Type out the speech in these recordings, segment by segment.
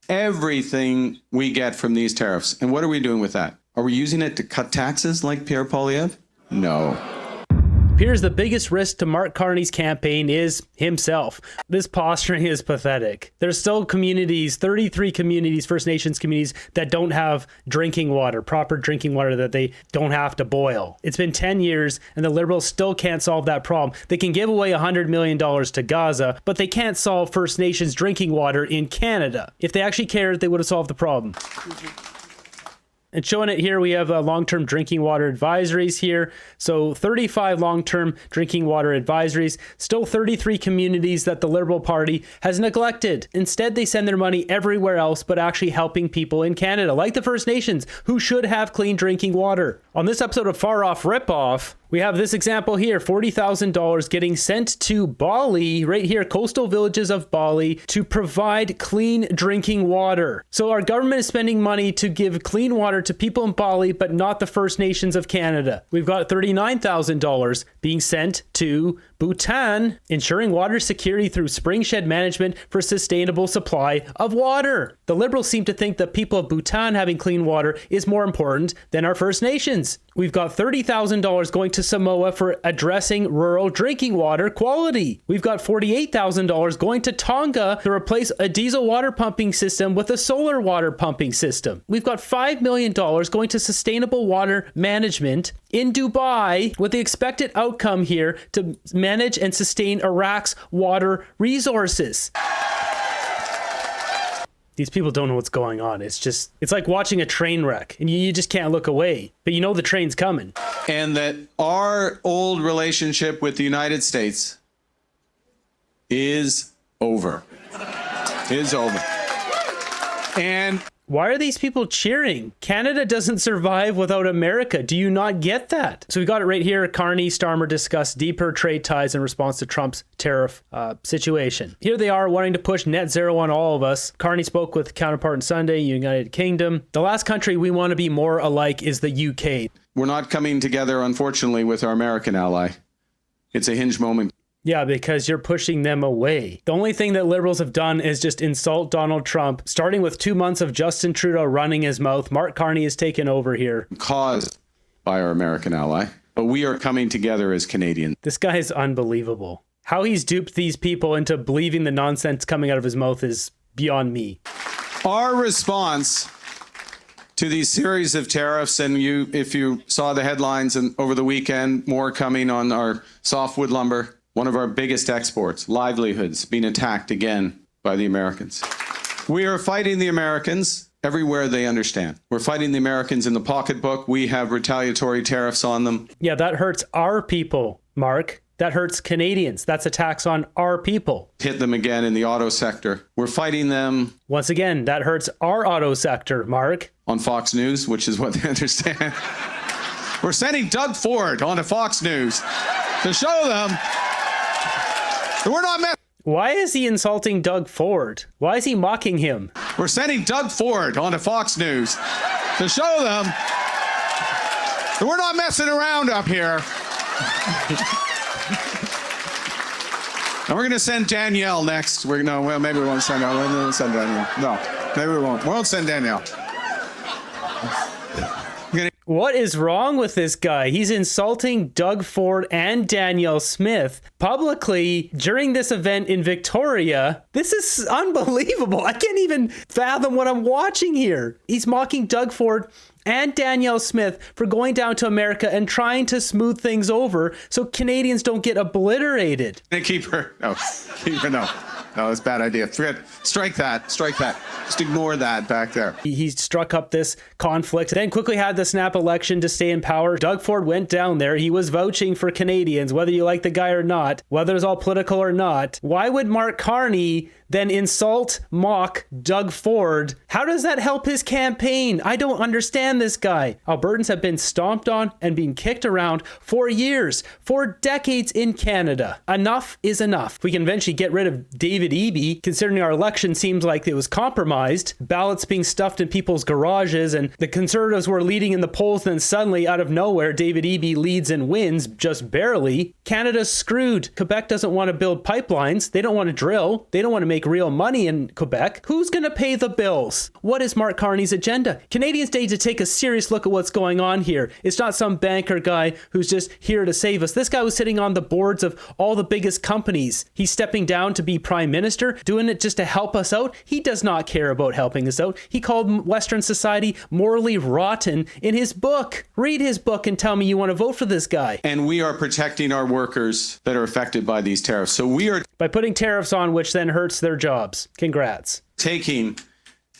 everything we get from these tariffs. And what are we doing with that? Are we using it to cut taxes like Pierre Poilievre? No. Appears the biggest risk to Mark Carney's campaign is himself. This posturing is pathetic. There's still communities, 33 communities, First Nations communities, that don't have drinking water, proper drinking water that they don't have to boil. It's been 10 years and the Liberals still can't solve that problem. They can give away $100 million to Gaza, but they can't solve First Nations drinking water in Canada. If they actually cared, they would have solved the problem. And showing it here, we have long-term drinking water advisories here. So 35 long-term drinking water advisories, still 33 communities that the Liberal Party has neglected. Instead, they send their money everywhere else, but actually helping people in Canada, like the First Nations, who should have clean drinking water. On this episode of Far Off Ripoff, we have this example here, $40,000 getting sent to Bali, right here, coastal villages of Bali, to provide clean drinking water. So our government is spending money to give clean water to people in Bali, but not the First Nations of Canada. We've got $39,000 being sent to Bhutan, ensuring water security through spring shed management for sustainable supply of water. The Liberals seem to think the people of Bhutan having clean water is more important than our First Nations. We've got $30,000 going to Samoa for addressing rural drinking water quality. We've got $48,000 going to Tonga to replace a diesel water pumping system with a solar water pumping system. We've got $5 million going to sustainable water management in Dubai, with the expected outcome here to manage and sustain Iraq's water resources. These people don't know what's going on. It's like watching a train wreck and you just can't look away, but you know the train's coming. And that our old relationship with the United States is over. Is over. And why are these people cheering? Canada doesn't survive without America. Do you not get that? So we got it right here. Carney, Starmer discuss deeper trade ties in response to Trump's tariff situation. Here they are wanting to push net zero on all of us. Carney spoke with counterpart on Sunday, United Kingdom. The last country we want to be more alike is the UK. We're not coming together, unfortunately, with our American ally. It's a hinge moment. Yeah, because you're pushing them away. The only thing that Liberals have done is just insult Donald Trump, starting with 2 months of Justin Trudeau running his mouth. Mark Carney has taken over here. Caused by our American ally. But we are coming together as Canadians. This guy is unbelievable. How he's duped these people into believing the nonsense coming out of his mouth is beyond me. Our response to these series of tariffs, and if you saw the headlines and over the weekend, more coming on our softwood lumber, one of our biggest exports, livelihoods, being attacked again by the Americans. We are fighting the Americans everywhere they understand. We're fighting the Americans in the pocketbook. We have retaliatory tariffs on them. Yeah, that hurts our people, Mark. That hurts Canadians. That's a tax on our people. Hit them again in the auto sector. We're fighting them. Once again, that hurts our auto sector, Mark. On Fox News, which is what they understand. We're sending Doug Ford onto Fox News to show them we're not messing. Why is he insulting Doug Ford? Why is he mocking him? We're sending Doug Ford onto Fox News to show them that we're not messing around up here. And we're going to send Danielle next. Maybe we won't send her. We'll send Danielle. No, maybe we won't. We won't send Danielle. What is wrong with this guy? He's insulting Doug Ford and Danielle Smith publicly during this event in Victoria. This is unbelievable. I can't even fathom what I'm watching here. He's mocking Doug Ford and Danielle Smith for going down to America and trying to smooth things over so Canadians don't get obliterated. Keep her. No, it's a bad idea. Forget. Strike that. Just ignore that back there. He struck up this conflict, then quickly had the snap election to stay in power. Doug Ford went down there. He was vouching for Canadians, whether you like the guy or not, whether it's all political or not. Why would Mark Carney then mock Doug Ford? How does that help his campaign? I don't understand this guy. Albertans have been stomped on and being kicked around for years, for decades in Canada. Enough is enough. We can eventually get rid of David Eby, considering our election seems like it was compromised, ballots being stuffed in people's garages, and the Conservatives were leading in the polls, then suddenly, out of nowhere, David Eby leads and wins, just barely. Canada's screwed. Quebec doesn't want to build pipelines. They don't want to drill. They don't want to make make real money in Quebec, who's going to pay the bills? What is Mark Carney's agenda? Canadians need to take a serious look at what's going on here. It's not some banker guy who's just here to save us. This guy was sitting on the boards of all the biggest companies. He's stepping down to be prime minister, doing it just to help us out. He does not care about helping us out. He called Western society morally rotten in his book. Read his book and tell me you want to vote for this guy. And we are protecting our workers that are affected by these tariffs. So we are By putting tariffs on, which then hurts their jobs. Congrats. taking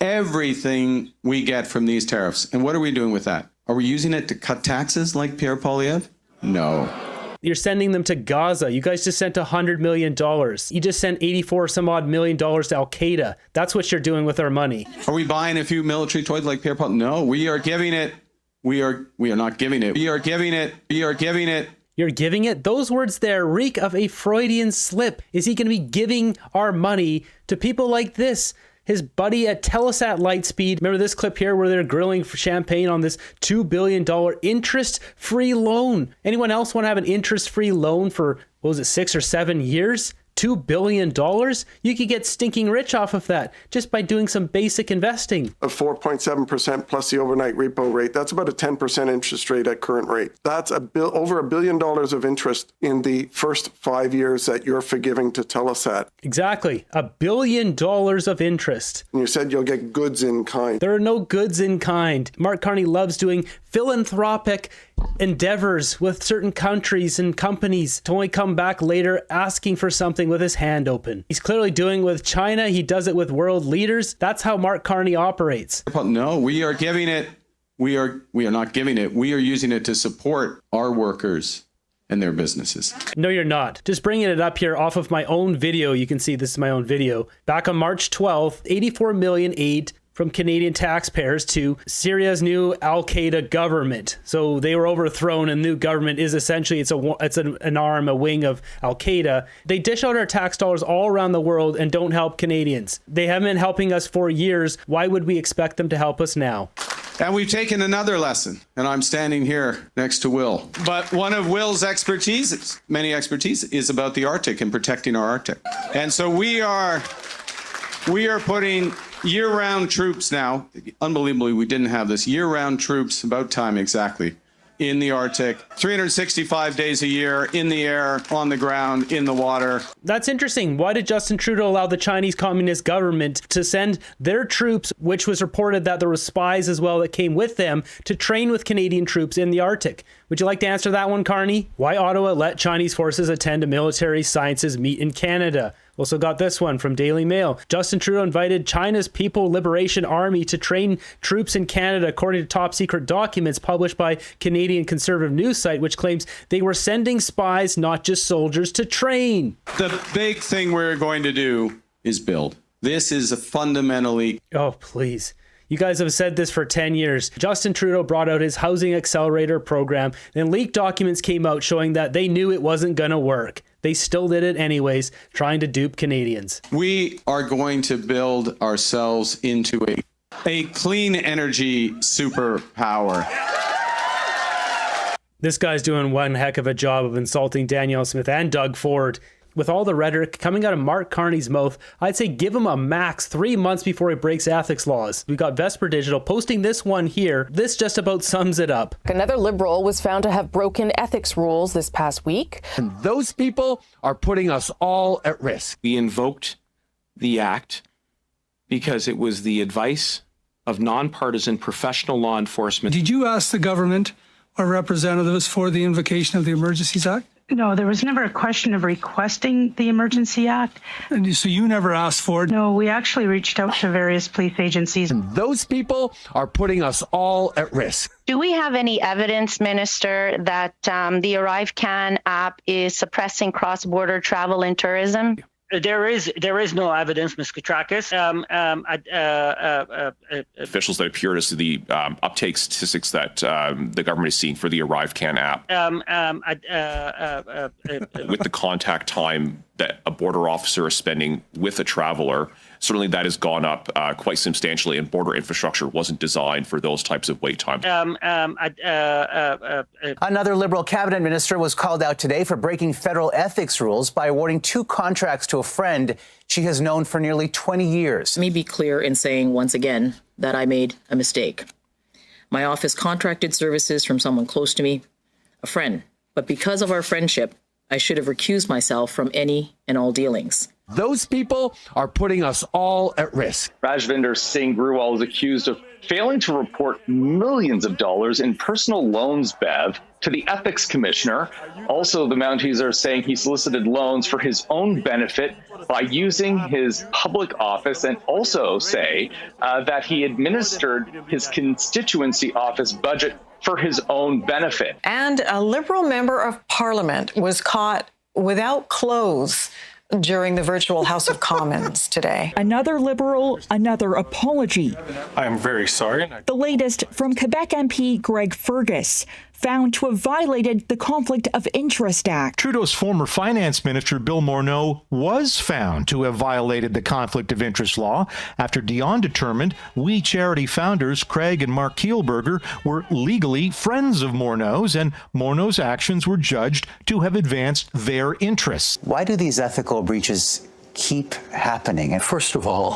everything we get from these tariffs. And what are we doing with that? Are we using it to cut taxes like Pierre Poilievre? No. You're sending them to Gaza. You guys just sent $100 million. You just sent 84 some odd million dollars to Al Qaeda. That's what you're doing with our money. Are we buying a few military toys like Pierre Poilievre? No, we are giving it. We are not giving it. We are giving it. We are giving it. You're giving it? Those words there reek of a Freudian slip. Is he going to be giving our money to people like this? His buddy at Telesat Lightspeed. Remember this clip here where they're grilling for champagne on this $2 billion interest-free loan? Anyone else want to have an interest-free loan for, what was it, 6 or 7 years? $2 billion? You could get stinking rich off of that just by doing some basic investing. Of 4.7% plus the overnight repo rate. That's about a 10% interest rate at current rate. That's over $1 billion of interest in the first 5 years that you're forgiving to Telesat. Exactly. $1 billion of interest. And you said you'll get goods in kind. There are no goods in kind. Mark Carney loves doing philanthropic endeavors with certain countries and companies to only come back later asking for something with his hand open. He's clearly doing it with China. He does it with world leaders. That's how Mark Carney operates. No, we are giving it. We are not giving it. We are using it to support our workers and their businesses. No, you're not. Just bringing it up here off of my own video. You can see this is my own video. Back on March 12th, 84 million aid from Canadian taxpayers to Syria's new Al-Qaeda government. So they were overthrown, and the new government is essentially, it's an arm, a wing of Al-Qaeda. They dish out our tax dollars all around the world and don't help Canadians. They haven't been helping us for years. Why would we expect them to help us now? And we've taken another lesson, and I'm standing here next to Will. But one of Will's many expertise, is about the Arctic and protecting our Arctic. And so we are putting year-round troops now. Unbelievably, we didn't have this. Year-round troops, about time exactly, in the Arctic, 365 days a year, in the air, on the ground, in the water. That's interesting. Why did Justin Trudeau allow the Chinese Communist government to send their troops, which was reported that there were spies as well that came with them, to train with Canadian troops in the Arctic? Would you like to answer that one, Carney? Why Ottawa let Chinese forces attend a military sciences meet in Canada? Also got this one from Daily Mail. Justin Trudeau invited China's People Liberation Army to train troops in Canada, according to top secret documents published by Canadian conservative news site, which claims they were sending spies, not just soldiers, to train. The big thing we're going to do is build. This is a fundamentally... Oh, please. You guys have said this for 10 years. Justin Trudeau brought out his Housing Accelerator program, and leaked documents came out showing that they knew it wasn't going to work. They still did it anyways, trying to dupe Canadians. We are going to build ourselves into a clean energy superpower. This guy's doing one heck of a job of insulting Danielle Smith and Doug Ford. With all the rhetoric coming out of Mark Carney's mouth, I'd say give him a max 3 months before he breaks ethics laws. We got Vesper Digital posting this one here. This just about sums it up. Another Liberal was found to have broken ethics rules this past week. And those people are putting us all at risk. We invoked the act because it was the advice of nonpartisan professional law enforcement. Did you ask the government or representatives for the invocation of the Emergencies Act? No, there was never a question of requesting the Emergency Act. And so you never asked for it? No, we actually reached out to various police agencies. And those people are putting us all at risk. Do we have any evidence, Minister, that the ArriveCan app is suppressing cross-border travel and tourism? There is no evidence, Ms. Katrakis. Officials that appeared as to the uptake statistics that the government is seeing for the ArriveCan app. With the contact time that a border officer is spending with a traveler, certainly that has gone up quite substantially, and border infrastructure wasn't designed for those types of wait times. Another Liberal cabinet minister was called out today for breaking federal ethics rules by awarding 2 contracts to a friend she has known for nearly 20 years. Let me be clear in saying once again that I made a mistake. My office contracted services from someone close to me, a friend. But because of our friendship, I should have recused myself from any and all dealings. Those people are putting us all at risk. Rajvinder Singh Grewal is accused of failing to report millions of dollars in personal loans, Bev, to the ethics commissioner. Also, the Mounties are saying he solicited loans for his own benefit by using his public office, and also say that he administered his constituency office budget for his own benefit. And a Liberal member of Parliament was caught without clothes during the virtual House of Commons today. Another Liberal, another apology. I am very sorry. The latest from Quebec MP Greg Fergus, found to have violated the Conflict of Interest Act. Trudeau's former finance minister, Bill Morneau, was found to have violated the Conflict of Interest law after Dion determined We Charity founders Craig and Mark Kielburger were legally friends of Morneau's, and Morneau's actions were judged to have advanced their interests. Why do these ethical breaches keep happening? And first of all,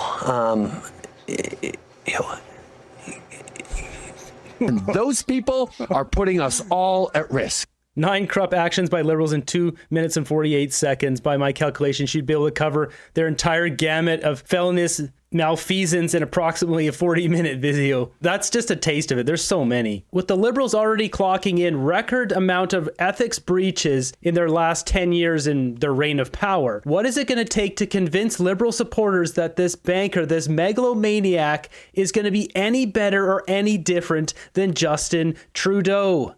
And those people are putting us all at risk. 9 corrupt actions by Liberals in 2 minutes and 48 seconds. By my calculation, she'd be able to cover their entire gamut of felonious malfeasance in approximately a 40-minute video. That's just a taste of it. There's so many. With the Liberals already clocking in record amount of ethics breaches in their last 10 years in their reign of power, what is it going to take to convince Liberal supporters that this banker, this megalomaniac, is going to be any better or any different than Justin Trudeau?